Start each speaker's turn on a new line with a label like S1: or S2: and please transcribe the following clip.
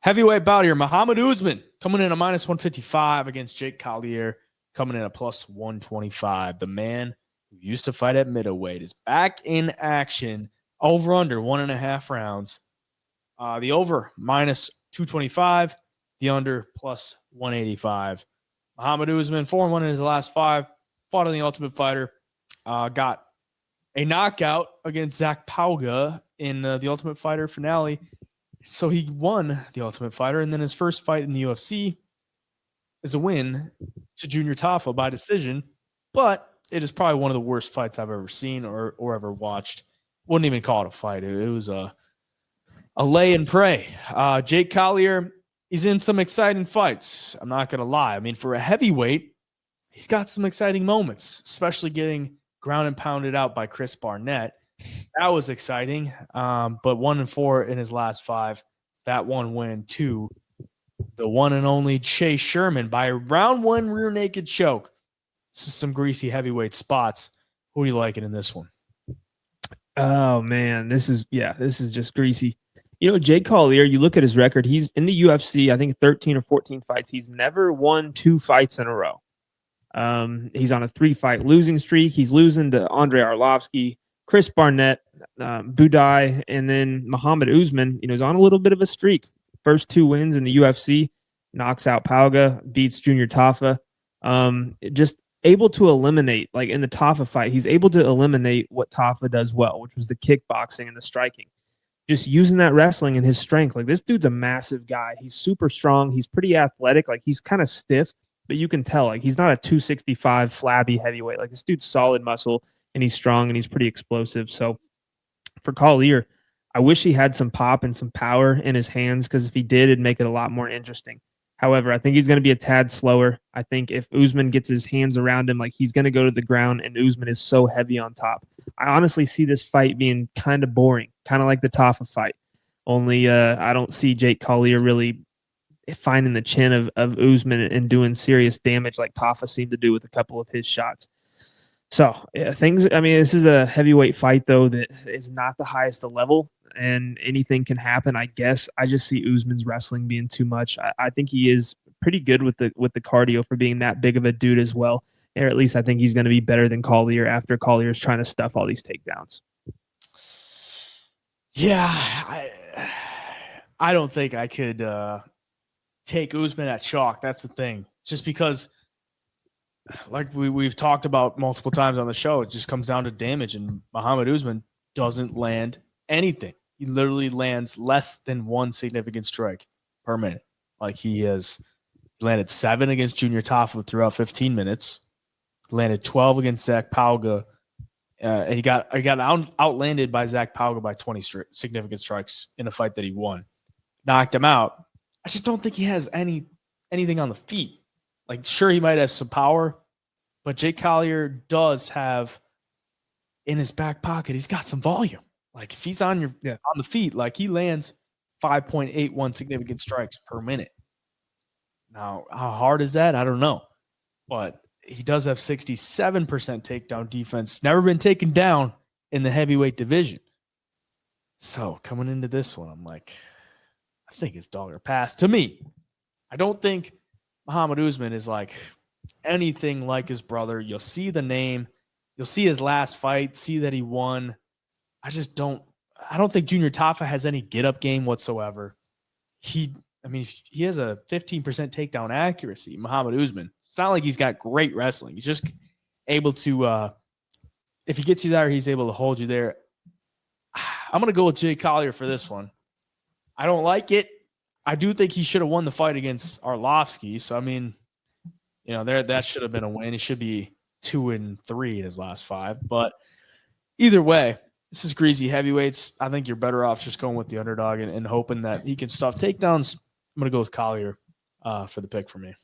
S1: Heavyweight bout here. Mohammed Usman coming in at minus 155 against Jake Collier, coming in at plus 125. The man who used to fight at middleweight is back in action. Over under 1.5 rounds. The over minus 225. The under plus 185. Mohammed Usman 4-1 in his last 5. Fought on the Ultimate Fighter. Got a knockout against Zach Pauga in the Ultimate Fighter finale. So he won the Ultimate Fighter, and then his first fight in the UFC is a win to Junior Tafa by decision, but it is probably one of the worst fights I've ever seen or ever watched. Wouldn't even call it a fight. It was a lay and pray. Jake Collier, he's in some exciting fights. I'm not going to lie. I mean, for a heavyweight, he's got some exciting moments, especially getting ground and pounded out by Chris Barnett. That was exciting. But 1-4 in his last 5. That one win to the one and only Chase Sherman by a round 1 rear naked choke. This is some greasy heavyweight spots. Who are you liking in this one?
S2: Oh man, this is just greasy. You know, Jake Collier, you look at his record, he's in the UFC, I think 13 or 14 fights. He's never won 2 fights in a row. He's on a 3-fight losing streak. He's losing to Andrei Arlovsky, Chris Barnett, Budai, and then Mohammed Usman, is on a little bit of a streak. First 2 wins in the UFC, knocks out Pauga, beats Junior Tafa. Just able to eliminate, like in the Tafa fight, he's able to eliminate what Tafa does well, which was the kickboxing and the striking. Just using that wrestling and his strength. Like, this dude's a massive guy. He's super strong. He's pretty athletic. Like, he's kind of stiff, but you can tell, like, he's not a 265 flabby heavyweight. Like, this dude's solid muscle, and he's strong, and he's pretty explosive. So for Collier, I wish he had some pop and some power in his hands, because if he did, it'd make it a lot more interesting. However, I think he's going to be a tad slower. I think if Usman gets his hands around him, like, he's going to go to the ground, and Usman is so heavy on top. I honestly see this fight being kind of boring, kind of like the Tafa fight. Only I don't see Jake Collier really finding the chin of Usman and doing serious damage like Tafa seemed to do with a couple of his shots. So this is a heavyweight fight, though, that is not the highest level, and anything can happen, I guess. I just see Usman's wrestling being too much. I think he is pretty good with the cardio for being that big of a dude as well. Or at least I think he's going to be better than Collier after Collier's trying to stuff all these takedowns.
S1: Yeah, I don't think I could take Usman at chalk. That's the thing. Just because, like we've talked about multiple times on the show, it just comes down to damage, and Mohammed Usman doesn't land anything. He literally lands less than 1 significant strike per minute. Like, he landed 7 against Junior Tafa throughout 15 minutes, landed 12 against Zach Pauga, and he got outlanded by Zach Pauga by 20 significant strikes in a fight that he won. Knocked him out. I just don't think he has anything on the feet. Like, sure, he might have some power, but Jake Collier does have in his back pocket, he's got some volume. Like, if he's on the feet, like, he lands 5.81 significant strikes per minute. Now, how hard is that? I don't know. But he does have 67% takedown defense. Never been taken down in the heavyweight division. So, coming into this one, I'm like, I think it's dog or pass. To me, I don't think Mohammed Usman is like anything like his brother. You'll see the name. You'll see his last fight, see that he won. I don't think Junior Tafa has any get-up game whatsoever. He has a 15% takedown accuracy, Mohammed Usman. It's not like he's got great wrestling. He's just able to, if he gets you there, he's able to hold you there. I'm going to go with Jake Collier for this one. I don't like it. I do think he should have won the fight against Arlovsky. So, that should have been a win. He should be 2-3 in his last 5. But either way, this is greasy heavyweights. I think you're better off just going with the underdog and hoping that he can stuff takedowns. I'm going to go with Collier for the pick for me.